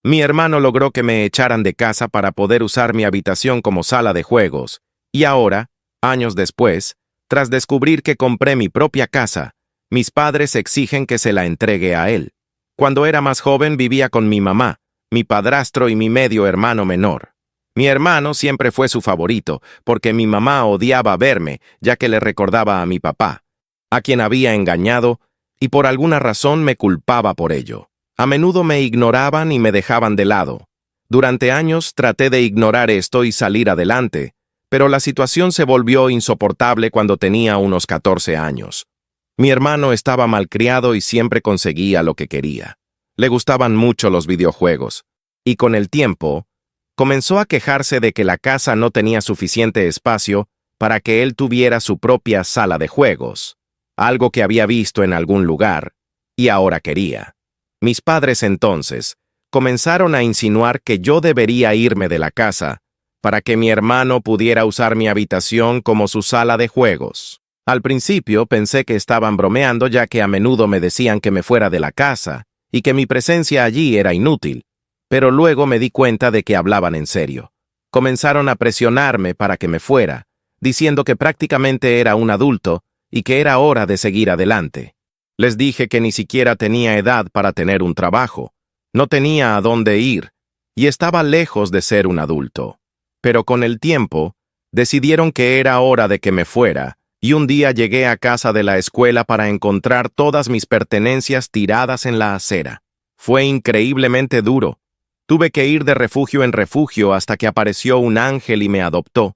Mi hermano logró que me echaran de casa para poder usar mi habitación como sala de juegos, y ahora, años después, tras descubrir que compré mi propia casa, mis padres exigen que se la entregue a él. Cuando era más joven vivía con mi mamá, mi padrastro y mi medio hermano menor. Mi hermano siempre fue su favorito, porque mi mamá odiaba verme, ya que le recordaba a mi papá, a quien había engañado, y por alguna razón me culpaba por ello. A menudo me ignoraban y me dejaban de lado. Durante años traté de ignorar esto y salir adelante, pero la situación se volvió insoportable cuando tenía unos 14 años. Mi hermano estaba malcriado y siempre conseguía lo que quería. Le gustaban mucho los videojuegos, y con el tiempo, comenzó a quejarse de que la casa no tenía suficiente espacio para que él tuviera su propia sala de juegos, algo que había visto en algún lugar, y ahora quería. Mis padres entonces comenzaron a insinuar que yo debería irme de la casa para que mi hermano pudiera usar mi habitación como su sala de juegos. Al principio pensé que estaban bromeando ya que a menudo me decían que me fuera de la casa y que mi presencia allí era inútil, pero luego me di cuenta de que hablaban en serio. Comenzaron a presionarme para que me fuera, diciendo que prácticamente era un adulto y que era hora de seguir adelante. Les dije que ni siquiera tenía edad para tener un trabajo, no tenía a dónde ir y estaba lejos de ser un adulto. Pero con el tiempo, decidieron que era hora de que me fuera y un día llegué a casa de la escuela para encontrar todas mis pertenencias tiradas en la acera. Fue increíblemente duro. Tuve que ir de refugio en refugio hasta que apareció un ángel y me adoptó.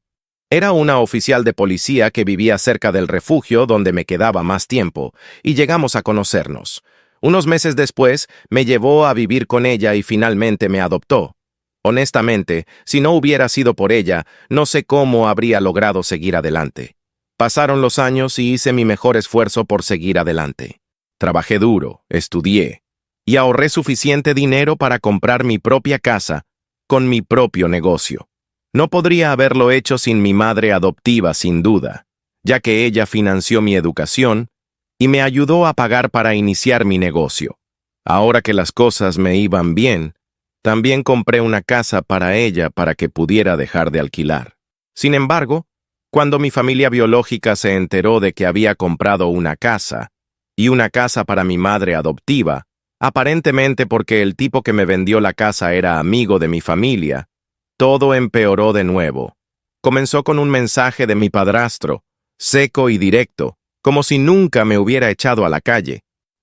Era una oficial de policía que vivía cerca del refugio donde me quedaba más tiempo, y llegamos a conocernos. Unos meses después, me llevó a vivir con ella y finalmente me adoptó. Honestamente, si no hubiera sido por ella, no sé cómo habría logrado seguir adelante. Pasaron los años y hice mi mejor esfuerzo por seguir adelante. Trabajé duro, estudié, y ahorré suficiente dinero para comprar mi propia casa, con mi propio negocio. No podría haberlo hecho sin mi madre adoptiva, sin duda, ya que ella financió mi educación y me ayudó a pagar para iniciar mi negocio. Ahora que las cosas me iban bien, también compré una casa para ella para que pudiera dejar de alquilar. Sin embargo, cuando mi familia biológica se enteró de que había comprado una casa, y una casa para mi madre adoptiva, aparentemente porque el tipo que me vendió la casa era amigo de mi familia, todo empeoró de nuevo. Comenzó con un mensaje de mi padrastro, seco y directo, como si nunca me hubiera echado a la calle.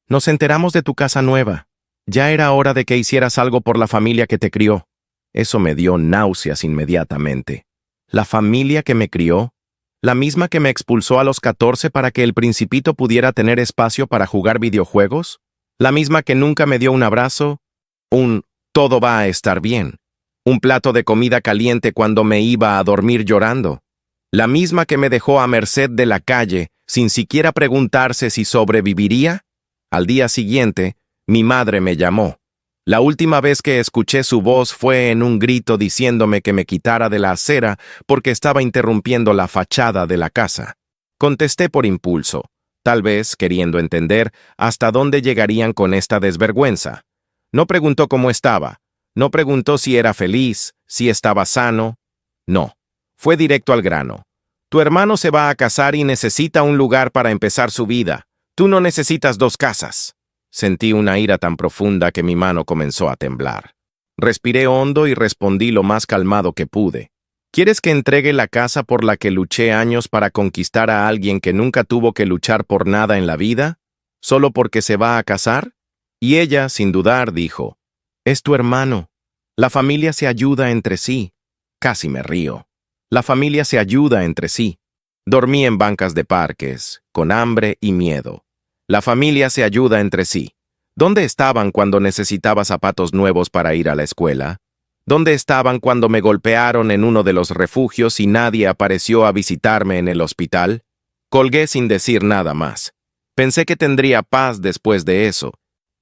Nos enteramos de tu casa nueva. Ya era hora de que hicieras algo por la familia que te crió. Eso me dio náuseas inmediatamente. ¿La familia que me crió? ¿La misma que me expulsó a los 14 para que el principito pudiera tener espacio para jugar videojuegos? ¿La misma que nunca me dio un abrazo? Un todo va a estar bien. Un plato de comida caliente cuando me iba a dormir llorando. La misma que me dejó a merced de la calle, sin siquiera preguntarse si sobreviviría. Al día siguiente, mi madre me llamó. La última vez que escuché su voz fue en un grito diciéndome que me quitara de la acera porque estaba interrumpiendo la fachada de la casa. Contesté por impulso, tal vez queriendo entender hasta dónde llegarían con esta desvergüenza. No preguntó cómo estaba. No preguntó si era feliz, si estaba sano. No, fue directo al grano. Tu hermano se va a casar y necesita un lugar para empezar su vida. Tú no necesitas 2 casas. Sentí una ira tan profunda que mi mano comenzó a temblar. Respiré hondo y respondí lo más calmado que pude. ¿Quieres que entregue la casa por la que luché años para conquistar a alguien que nunca tuvo que luchar por nada en la vida? ¿Solo porque se va a casar? Y ella, sin dudar, dijo: es tu hermano. La familia se ayuda entre sí. Casi me río. La familia se ayuda entre sí. Dormí en bancas de parques, con hambre y miedo. La familia se ayuda entre sí. ¿Dónde estaban cuando necesitaba zapatos nuevos para ir a la escuela? ¿Dónde estaban cuando me golpearon en uno de los refugios y nadie apareció a visitarme en el hospital? Colgué sin decir nada más. Pensé que tendría paz después de eso,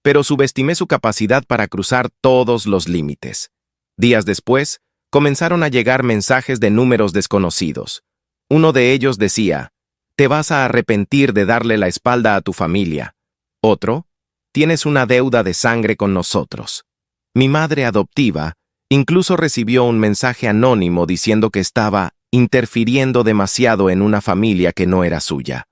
pero subestimé su capacidad para cruzar todos los límites. Días después, comenzaron a llegar mensajes de números desconocidos. Uno de ellos decía: te vas a arrepentir de darle la espalda a tu familia. Otro: tienes una deuda de sangre con nosotros. Mi madre adoptiva incluso recibió un mensaje anónimo diciendo que estaba interfiriendo demasiado en una familia que no era suya.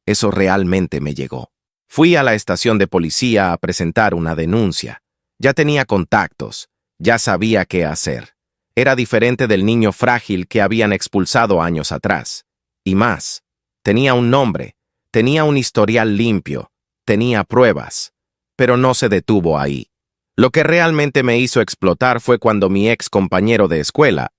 Eso realmente me llegó. Fui a la estación de policía a presentar una denuncia. Ya tenía contactos, ya sabía qué hacer. Era diferente del niño frágil que habían expulsado años atrás. Y más, tenía un nombre, tenía un historial limpio, tenía pruebas, pero no se detuvo ahí. Lo que realmente me hizo explotar fue cuando mi ex compañero de escuela,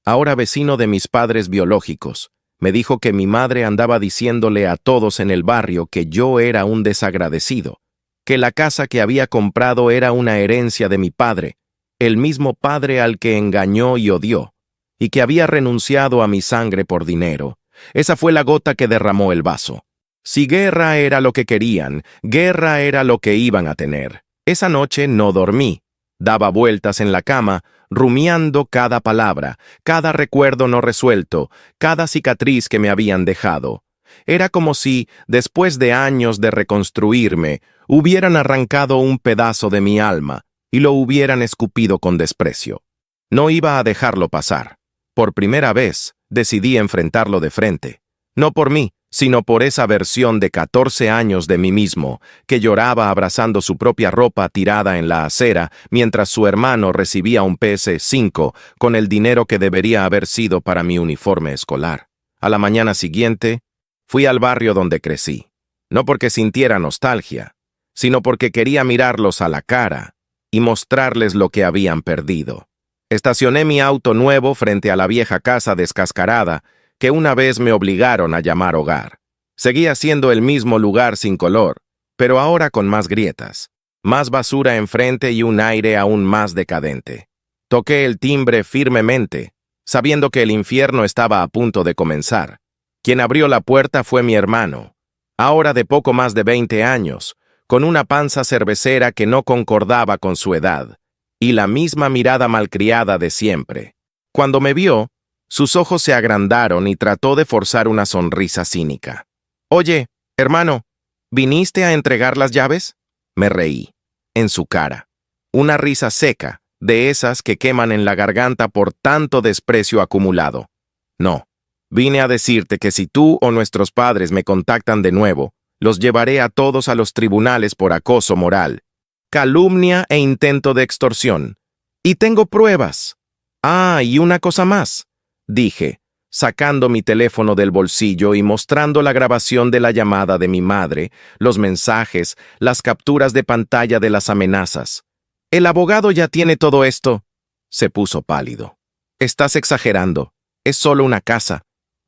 ahora vecino de mis padres biológicos, me dijo que mi madre andaba diciéndole a todos en el barrio que yo era un desagradecido, que la casa que había comprado era una herencia de mi padre, el mismo padre al que engañó y odió, y que había renunciado a mi sangre por dinero. Esa fue la gota que derramó el vaso. Si guerra era lo que querían, guerra era lo que iban a tener. Esa noche no dormí. Daba vueltas en la cama, rumiando cada palabra, cada recuerdo no resuelto, cada cicatriz que me habían dejado. Era como si, después de años de reconstruirme, hubieran arrancado un pedazo de mi alma y lo hubieran escupido con desprecio. No iba a dejarlo pasar. Por primera vez, decidí enfrentarlo de frente. No por mí, sino por esa versión de 14 años de mí mismo, que lloraba abrazando su propia ropa tirada en la acera mientras su hermano recibía un PS5 con el dinero que debería haber sido para mi uniforme escolar. A la mañana siguiente, fui al barrio donde crecí. No porque sintiera nostalgia, sino porque quería mirarlos a la cara y mostrarles lo que habían perdido. Estacioné mi auto nuevo frente a la vieja casa descascarada que una vez me obligaron a llamar hogar. Seguía siendo el mismo lugar sin color, pero ahora con más grietas, más basura enfrente y un aire aún más decadente. Toqué el timbre firmemente, sabiendo que el infierno estaba a punto de comenzar. Quien abrió la puerta fue mi hermano, ahora de poco más de 20 años, con una panza cervecera que no concordaba con su edad, y la misma mirada malcriada de siempre. Cuando me vio, sus ojos se agrandaron y trató de forzar una sonrisa cínica. «Oye, hermano, ¿viniste a entregar las llaves?» Me reí. En su cara. Una risa seca, de esas que queman en la garganta por tanto desprecio acumulado. «No, vine a decirte que si tú o nuestros padres me contactan de nuevo, los llevaré a todos a los tribunales por acoso moral, calumnia e intento de extorsión. Y tengo pruebas. Ah, y una cosa más», dije, sacando mi teléfono del bolsillo y mostrando la grabación de la llamada de mi madre, los mensajes, las capturas de pantalla de las amenazas. «El abogado ya tiene todo esto». Se puso pálido. «Estás exagerando. Es solo una casa.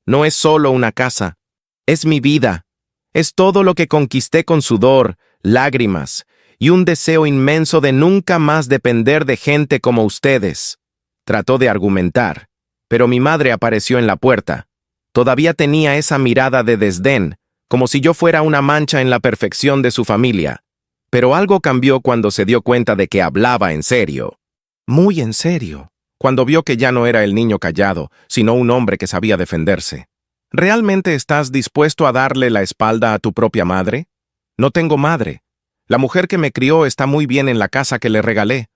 No es solo una casa. Es mi vida. Es todo lo que conquisté con sudor, lágrimas y un deseo inmenso de nunca más depender de gente como ustedes». Trató de argumentar, pero mi madre apareció en la puerta. Todavía tenía esa mirada de desdén, como si yo fuera una mancha en la perfección de su familia. Pero algo cambió cuando se dio cuenta de que hablaba en serio. Muy en serio. Cuando vio que ya no era el niño callado, sino un hombre que sabía defenderse. ¿Realmente estás dispuesto a darle la espalda a tu propia madre? No tengo madre. La mujer que me crió está muy bien en la casa que le regalé.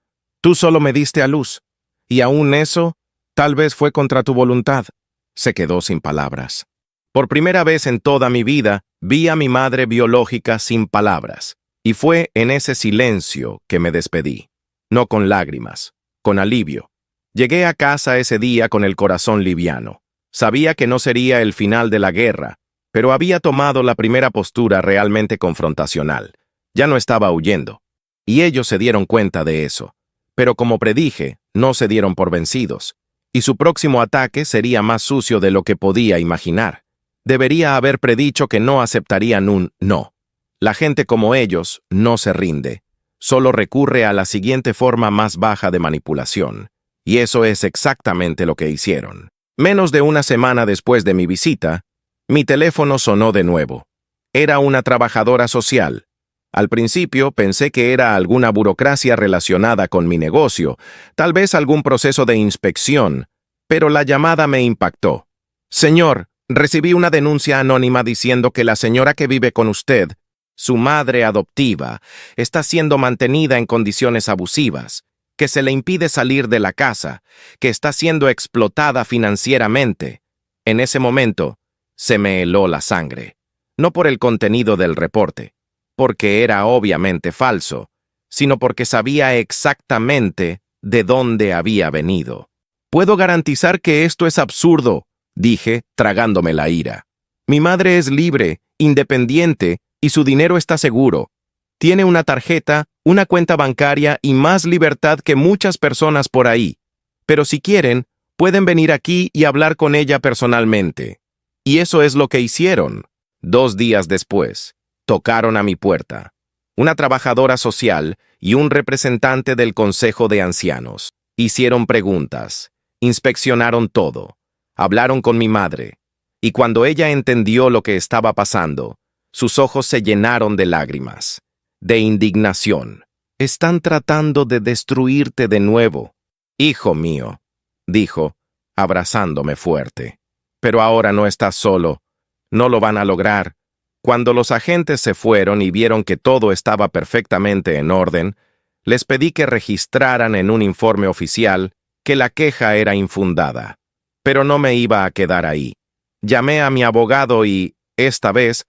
Tú solo me diste a luz. Y aún eso, tal vez fue contra tu voluntad. Se quedó sin palabras. Por primera vez en toda mi vida, vi a mi madre biológica sin palabras. Y fue en ese silencio que me despedí. No con lágrimas, con alivio. Llegué a casa ese día con el corazón liviano. Sabía que no sería el final de la guerra, pero había tomado la primera postura realmente confrontacional. Ya no estaba huyendo. Y ellos se dieron cuenta de eso. Pero como predije, no se dieron por vencidos. Y su próximo ataque sería más sucio de lo que podía imaginar. Debería haber predicho que no aceptarían un no. La gente como ellos no se rinde. Solo recurre a la siguiente forma más baja de manipulación. Y eso es exactamente lo que hicieron. Menos de una semana después de mi visita, mi teléfono sonó de nuevo. Era una trabajadora social. Al principio pensé que era alguna burocracia relacionada con mi negocio, tal vez algún proceso de inspección, pero la llamada me impactó. «Señor, recibí una denuncia anónima diciendo que la señora que vive con usted, su madre adoptiva, está siendo mantenida en condiciones abusivas que se le impide salir de la casa, que está siendo explotada financieramente. En ese momento, se me heló la sangre. No por el contenido del reporte, porque era obviamente falso, sino porque sabía exactamente de dónde había venido. «Puedo garantizar que esto es absurdo», dije, tragándome la ira. «Mi madre es libre, independiente, y su dinero está seguro. Tiene una tarjeta, una cuenta bancaria y más libertad que muchas personas por ahí. Pero si quieren, pueden venir aquí y hablar con ella personalmente». Y eso es lo que hicieron. 2 días después, tocaron a mi puerta. Una trabajadora social y un representante del Consejo de Ancianos. Hicieron preguntas, inspeccionaron todo, hablaron con mi madre, y cuando ella entendió lo que estaba pasando, sus ojos se llenaron de lágrimas, de indignación. «Están tratando de destruirte de nuevo, hijo mío», dijo, abrazándome fuerte. «Pero ahora no estás solo, no lo van a lograr». Cuando los agentes se fueron y vieron que todo estaba perfectamente en orden, les pedí que registraran en un informe oficial que la queja era infundada. Pero no me iba a quedar ahí. Llamé a mi abogado y, esta vez,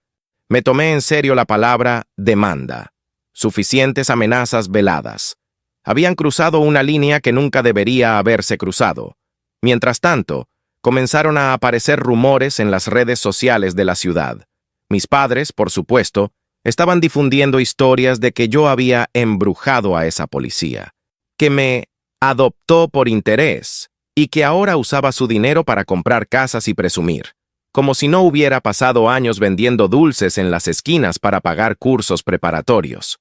me tomé en serio la palabra demanda. Suficientes amenazas veladas. Habían cruzado una línea que nunca debería haberse cruzado. Mientras tanto, comenzaron a aparecer rumores en las redes sociales de la ciudad. Mis padres, por supuesto, estaban difundiendo historias de que yo había embrujado a esa policía, que me adoptó por interés y que ahora usaba su dinero para comprar casas y presumir, como si no hubiera pasado años vendiendo dulces en las esquinas para pagar cursos preparatorios,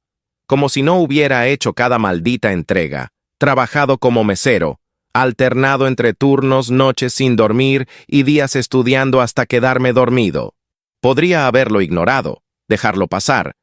como si no hubiera hecho cada maldita entrega, trabajado como mesero, alternado entre turnos, noches sin dormir y días estudiando hasta quedarme dormido. Podría haberlo ignorado, dejarlo pasar,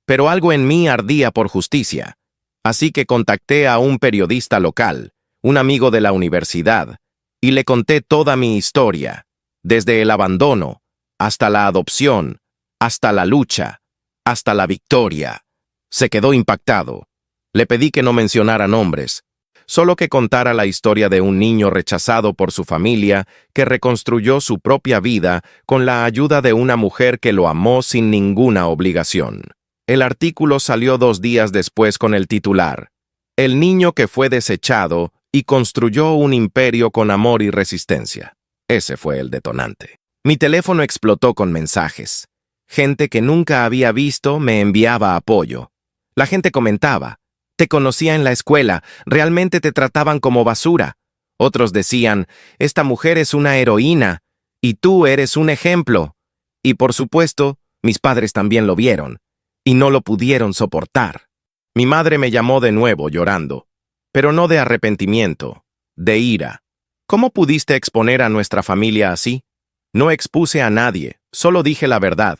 pero algo en mí ardía por justicia. Así que contacté a un periodista local, un amigo de la universidad, y le conté toda mi historia, desde el abandono, hasta la adopción, hasta la lucha, hasta la victoria. Se quedó impactado. Le pedí que no mencionara nombres, solo que contara la historia de un niño rechazado por su familia que reconstruyó su propia vida con la ayuda de una mujer que lo amó sin ninguna obligación. El artículo salió 2 días después con el titular: «El niño que fue desechado y construyó un imperio con amor y resistencia». Ese fue el detonante. Mi teléfono explotó con mensajes. Gente que nunca había visto me enviaba apoyo. La gente comentaba: «Te conocía en la escuela, realmente te trataban como basura». Otros decían: «Esta mujer es una heroína, y tú eres un ejemplo». Y por supuesto, mis padres también lo vieron, y no lo pudieron soportar. Mi madre me llamó de nuevo llorando, pero no de arrepentimiento, de ira. «¿Cómo pudiste exponer a nuestra familia así?» «No expuse a nadie, solo dije la verdad.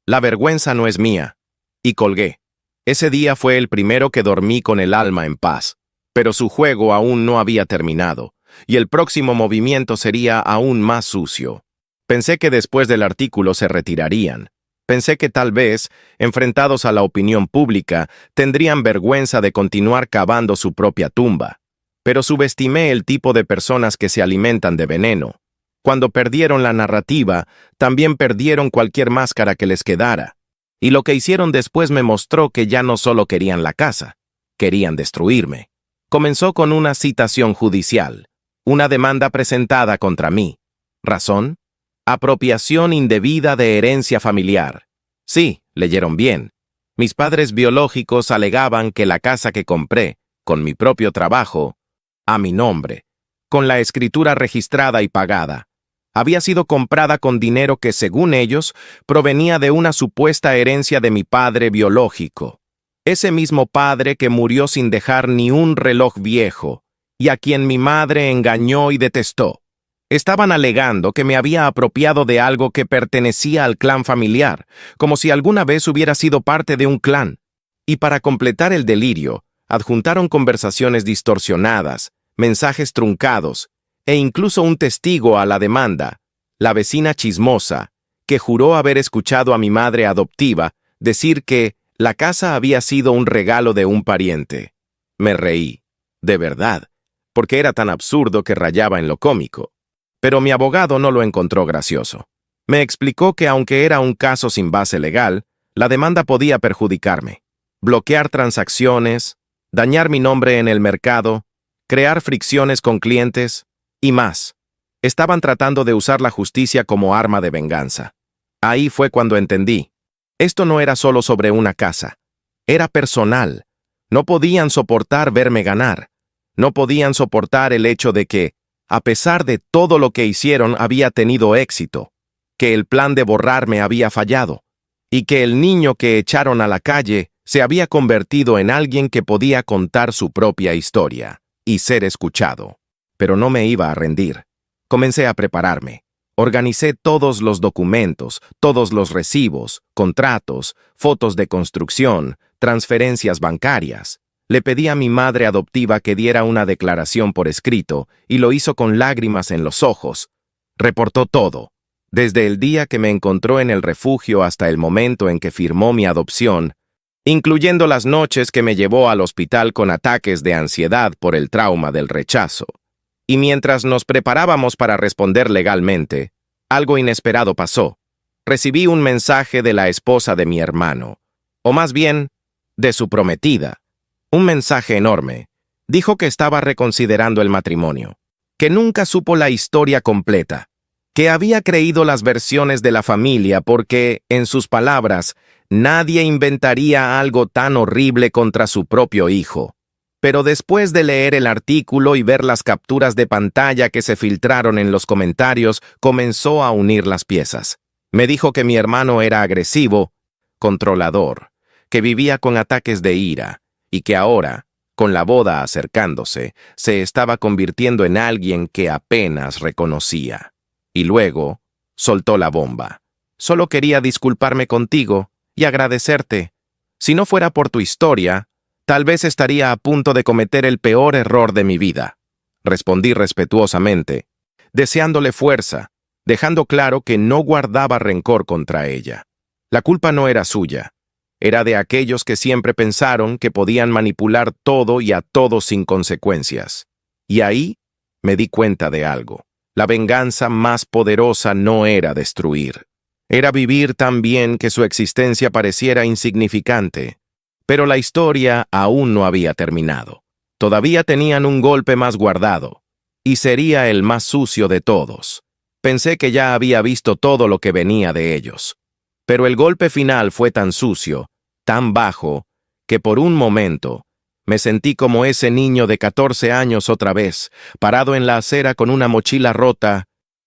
La vergüenza no es mía». Y colgué. Ese día fue el primero que dormí con el alma en paz, pero su juego aún no había terminado, y el próximo movimiento sería aún más sucio. Pensé que después del artículo se retirarían. Pensé que tal vez, enfrentados a la opinión pública, tendrían vergüenza de continuar cavando su propia tumba. Pero subestimé el tipo de personas que se alimentan de veneno. Cuando perdieron la narrativa, también perdieron cualquier máscara que les quedara. Y lo que hicieron después me mostró que ya no solo querían la casa, querían destruirme. Comenzó con una citación judicial, una demanda presentada contra mí. ¿Razón? Apropiación indebida de herencia familiar. Sí, leyeron bien. Mis padres biológicos alegaban que la casa que compré, con mi propio trabajo, a mi nombre, con la escritura registrada y pagada, había sido comprada con dinero que, según ellos, provenía de una supuesta herencia de mi padre biológico. Ese mismo padre que murió sin dejar ni un reloj viejo, y a quien mi madre engañó y detestó. Estaban alegando que me había apropiado de algo que pertenecía al clan familiar, como si alguna vez hubiera sido parte de un clan. Y para completar el delirio, adjuntaron conversaciones distorsionadas, mensajes truncados, e incluso un testigo a la demanda, la vecina chismosa, que juró haber escuchado a mi madre adoptiva decir que la casa había sido un regalo de un pariente. Me reí. de verdad, porque era tan absurdo que rayaba en lo cómico. Pero mi abogado no lo encontró gracioso. Me explicó que aunque era un caso sin base legal, la demanda podía perjudicarme, bloquear transacciones, dañar mi nombre en el mercado, crear fricciones con clientes y más. Estaban tratando de usar la justicia como arma de venganza. Ahí fue cuando entendí. Esto no era solo sobre una casa. Era personal. No podían soportar verme ganar. No podían soportar el hecho de que, a pesar de todo lo que hicieron, había tenido éxito, que el plan de borrarme había fallado, y que el niño que echaron a la calle se había convertido en alguien que podía contar su propia historia y ser escuchado. Pero no me iba a rendir. Comencé a prepararme. Organicé todos los documentos, todos los recibos, contratos, fotos de construcción, transferencias bancarias. Le pedí a mi madre adoptiva que diera una declaración por escrito y lo hizo con lágrimas en los ojos. Reportó todo, desde el día que me encontró en el refugio hasta el momento en que firmó mi adopción, incluyendo las noches que me llevó al hospital con ataques de ansiedad por el trauma del rechazo. Y mientras nos preparábamos para responder legalmente, algo inesperado pasó. Recibí un mensaje de la esposa de mi hermano, o más bien, de su prometida. Un mensaje enorme. Dijo que estaba reconsiderando el matrimonio, que nunca supo la historia completa, que había creído las versiones de la familia porque, en sus palabras, nadie inventaría algo tan horrible contra su propio hijo. Pero después de leer el artículo y ver las capturas de pantalla que se filtraron en los comentarios, comenzó a unir las piezas. Me dijo que mi hermano era agresivo, controlador, que vivía con ataques de ira, y que ahora, con la boda acercándose, se estaba convirtiendo en alguien que apenas reconocía. Y luego, soltó la bomba. Solo quería disculparme contigo y agradecerte. Si no fuera por tu historia, tal vez estaría a punto de cometer el peor error de mi vida. Respondí respetuosamente, deseándole fuerza, dejando claro que no guardaba rencor contra ella. La culpa no era suya. Era de aquellos que siempre pensaron que podían manipular todo y a todos sin consecuencias. Y ahí me di cuenta de algo. La venganza más poderosa no era destruir. Era vivir tan bien que su existencia pareciera insignificante. Pero la historia aún no había terminado. Todavía tenían un golpe más guardado, y sería el más sucio de todos. Pensé que ya había visto todo lo que venía de ellos. Pero el golpe final fue tan sucio, tan bajo, que por un momento me sentí como ese niño de 14 años otra vez, parado en la acera con una mochila rota,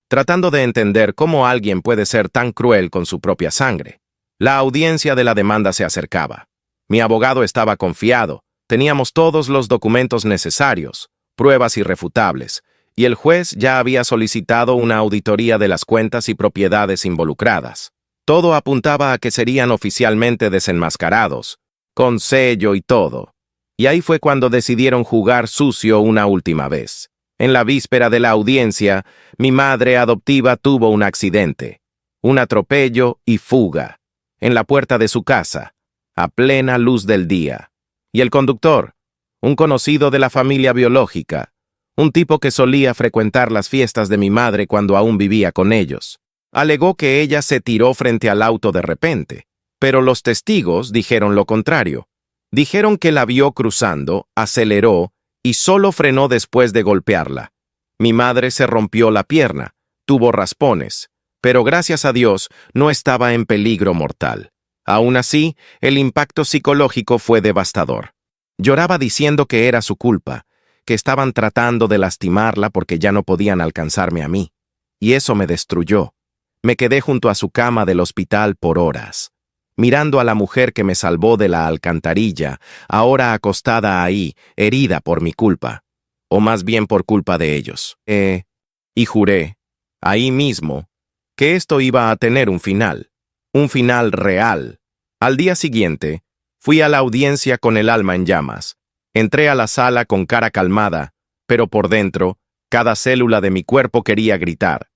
tratando de entender cómo alguien puede ser tan cruel con su propia sangre. La audiencia de la demanda se acercaba. Mi abogado estaba confiado, teníamos todos los documentos necesarios, pruebas irrefutables, y el juez ya había solicitado una auditoría de las cuentas y propiedades involucradas. Todo apuntaba a que serían oficialmente desenmascarados, con sello y todo. Y ahí fue cuando decidieron jugar sucio una última vez. En la víspera de la audiencia, mi madre adoptiva tuvo un accidente, un atropello y fuga, en la puerta de su casa, a plena luz del día. Y el conductor, un conocido de la familia biológica, un tipo que solía frecuentar las fiestas de mi madre cuando aún vivía con ellos, alegó que ella se tiró frente al auto de repente, pero los testigos dijeron lo contrario. Dijeron que la vio cruzando, aceleró y solo frenó después de golpearla. Mi madre se rompió la pierna, tuvo raspones, pero gracias a Dios no estaba en peligro mortal. Aún así, el impacto psicológico fue devastador. Lloraba diciendo que era su culpa, que estaban tratando de lastimarla porque ya no podían alcanzarme a mí. Y eso me destruyó. Me quedé junto a su cama del hospital por horas, mirando a la mujer que me salvó de la alcantarilla, ahora acostada ahí, herida por mi culpa, o más bien por culpa de ellos. Y juré, ahí mismo, que esto iba a tener un final real. Al día siguiente, fui a la audiencia con el alma en llamas. Entré a la sala con cara calmada, pero por dentro, cada célula de mi cuerpo quería gritar.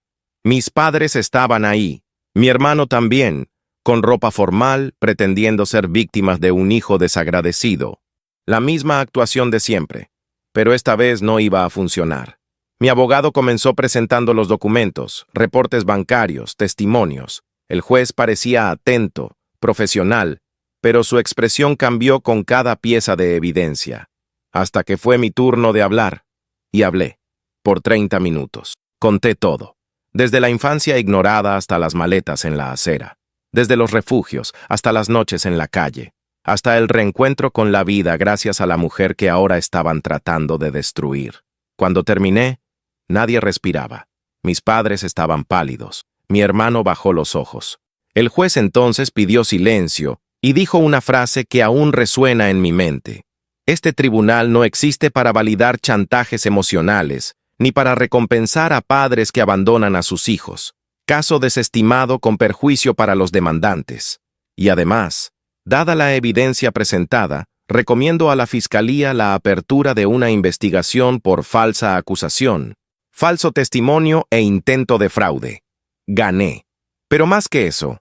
Mis padres estaban ahí, mi hermano también, con ropa formal, pretendiendo ser víctimas de un hijo desagradecido. La misma actuación de siempre. pero esta vez no iba a funcionar. Mi abogado comenzó presentando los documentos, reportes bancarios, testimonios. El juez parecía atento, profesional, pero su expresión cambió con cada pieza de evidencia, hasta que fue mi turno de hablar. Y hablé, por 30 minutos. Conté todo, desde la infancia ignorada hasta las maletas en la acera, desde los refugios hasta las noches en la calle, hasta el reencuentro con la vida gracias a la mujer que ahora estaban tratando de destruir. Cuando terminé, nadie respiraba. Mis padres estaban pálidos. Mi hermano bajó los ojos. El juez entonces pidió silencio y dijo una frase que aún resuena en mi mente. Este tribunal no existe para validar chantajes emocionales, ni para recompensar a padres que abandonan a sus hijos. Caso desestimado con perjuicio para los demandantes. Y además, dada la evidencia presentada, recomiendo a la Fiscalía la apertura de una investigación por falsa acusación, falso testimonio e intento de fraude. Gané. Pero más que eso,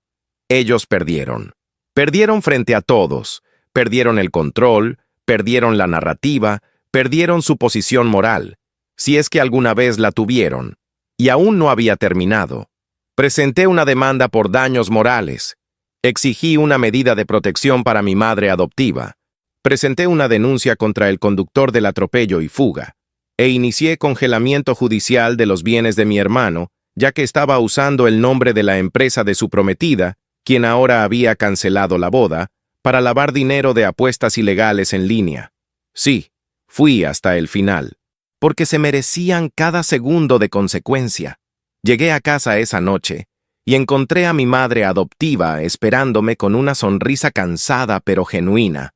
ellos perdieron. Perdieron frente a todos. Perdieron el control, perdieron la narrativa, perdieron su posición moral, si es que alguna vez la tuvieron. Y aún no había terminado. Presenté una demanda por daños morales. Exigí una medida de protección para mi madre adoptiva. Presenté una denuncia contra el conductor del atropello y fuga. E inicié congelamiento judicial de los bienes de mi hermano, ya que estaba usando el nombre de la empresa de su prometida, quien ahora había cancelado la boda, para lavar dinero de apuestas ilegales en línea. Sí, fui hasta el final, porque se merecían cada segundo de consecuencia. Llegué a casa esa noche y encontré a mi madre adoptiva esperándome con una sonrisa cansada pero genuina.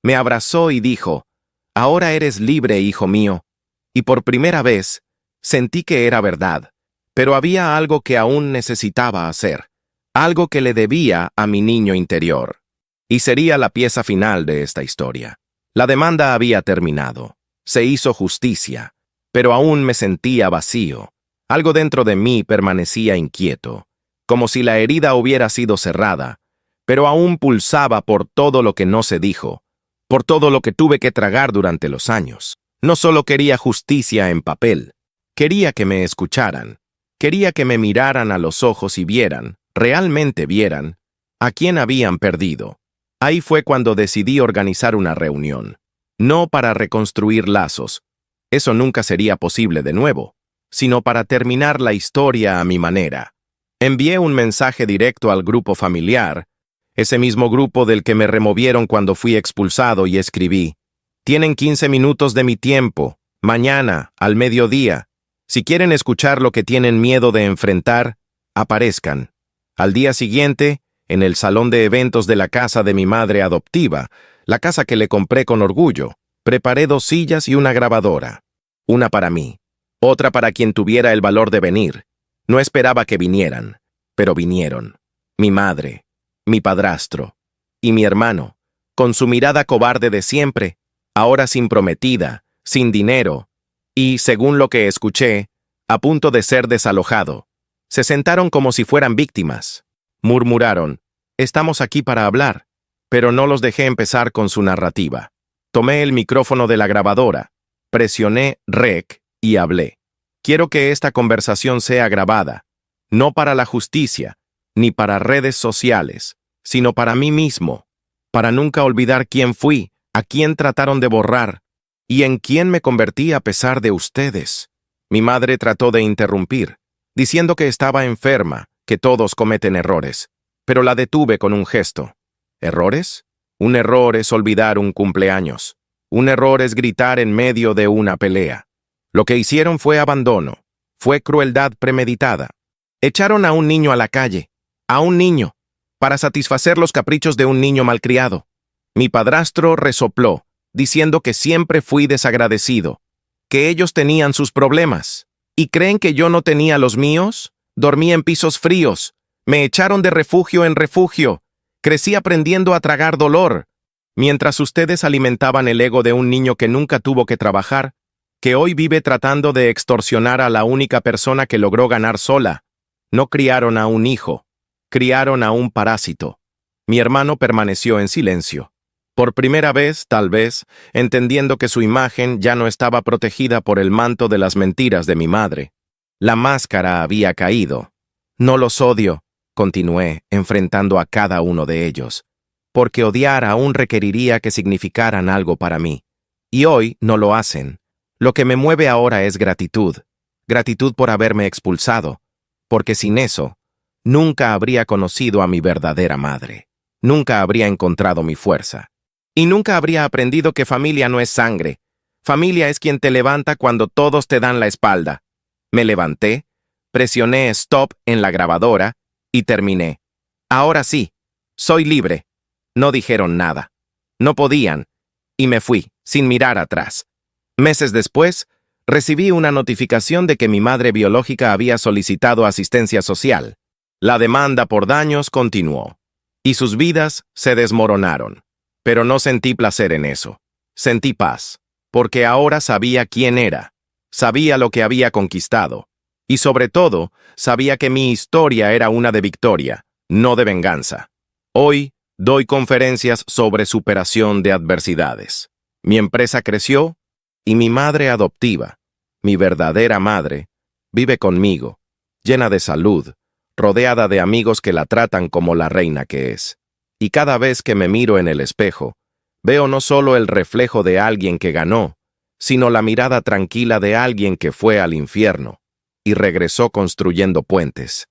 Me abrazó y dijo, «Ahora eres libre, hijo mío». Y por primera vez, sentí que era verdad, pero había algo que aún necesitaba hacer, algo que le debía a mi niño interior. Y sería la pieza final de esta historia. La demanda había terminado. Se hizo justicia, pero aún me sentía vacío. Algo dentro de mí permanecía inquieto, como si la herida hubiera sido cerrada, pero aún pulsaba por todo lo que no se dijo, por todo lo que tuve que tragar durante los años. No solo quería justicia en papel, quería que me escucharan, quería que me miraran a los ojos y vieran, realmente vieran, a quién habían perdido. Ahí fue cuando decidí organizar una reunión, no para reconstruir lazos, eso nunca sería posible de nuevo, sino para terminar la historia a mi manera. Envié un mensaje directo al grupo familiar, ese mismo grupo del que me removieron cuando fui expulsado, y escribí, «Tienen 15 minutos de mi tiempo, mañana, al mediodía. Si quieren escuchar lo que tienen miedo de enfrentar, aparezcan». Al día siguiente, en el salón de eventos de la casa de mi madre adoptiva, la casa que le compré con orgullo, preparé 2 sillas y una grabadora. Una para mí, otra para quien tuviera el valor de venir. No esperaba que vinieran, pero vinieron. Mi madre, mi padrastro y mi hermano, con su mirada cobarde de siempre, ahora sin prometida, sin dinero, y, según lo que escuché, a punto de ser desalojado. Se sentaron como si fueran víctimas. Murmuraron, «Estamos aquí para hablar», pero no los dejé empezar con su narrativa. Tomé el micrófono de la grabadora, presioné REC y hablé. Quiero que esta conversación sea grabada, no para la justicia, ni para redes sociales, sino para mí mismo, para nunca olvidar quién fui, a quién trataron de borrar, y en quién me convertí a pesar de ustedes. Mi madre trató de interrumpir, diciendo que estaba enferma, que todos cometen errores, pero la detuve con un gesto. ¿Errores? Un error es olvidar un cumpleaños. Un error es gritar en medio de una pelea. Lo que hicieron fue abandono, fue crueldad premeditada. Echaron a un niño a la calle, a un niño, para satisfacer los caprichos de un niño malcriado. Mi padrastro resopló, diciendo que siempre fui desagradecido, que ellos tenían sus problemas. ¿Y creen que yo no tenía los míos? Dormí en pisos fríos, me echaron de refugio en refugio, crecí aprendiendo a tragar dolor, mientras ustedes alimentaban el ego de un niño que nunca tuvo que trabajar, que hoy vive tratando de extorsionar a la única persona que logró ganar sola. No criaron a un hijo, criaron a un parásito. Mi hermano permaneció en silencio. Por primera vez, tal vez, entendiendo que su imagen ya no estaba protegida por el manto de las mentiras de mi madre. La máscara había caído. No los odio, continué, enfrentando a cada uno de ellos, porque odiar aún requeriría que significaran algo para mí. Y hoy no lo hacen. Lo que me mueve ahora es gratitud. Gratitud por haberme expulsado, porque sin eso, nunca habría conocido a mi verdadera madre. Nunca habría encontrado mi fuerza. Y nunca habría aprendido que familia no es sangre. Familia es quien te levanta cuando todos te dan la espalda. Me levanté, presioné stop en la grabadora y terminé. Ahora sí, soy libre. No dijeron nada. No podían. Y me fui, sin mirar atrás. Meses después, recibí una notificación de que mi madre biológica había solicitado asistencia social. La demanda por daños continuó. Y sus vidas se desmoronaron. Pero no sentí placer en eso. Sentí paz, porque ahora sabía quién era, sabía lo que había conquistado, y sobre todo, sabía que mi historia era una de victoria, no de venganza. Hoy, doy conferencias sobre superación de adversidades. Mi empresa creció, y mi madre adoptiva, mi verdadera madre, vive conmigo, llena de salud, rodeada de amigos que la tratan como la reina que es. Y cada vez que me miro en el espejo, veo no solo el reflejo de alguien que ganó, sino la mirada tranquila de alguien que fue al infierno y regresó construyendo puentes.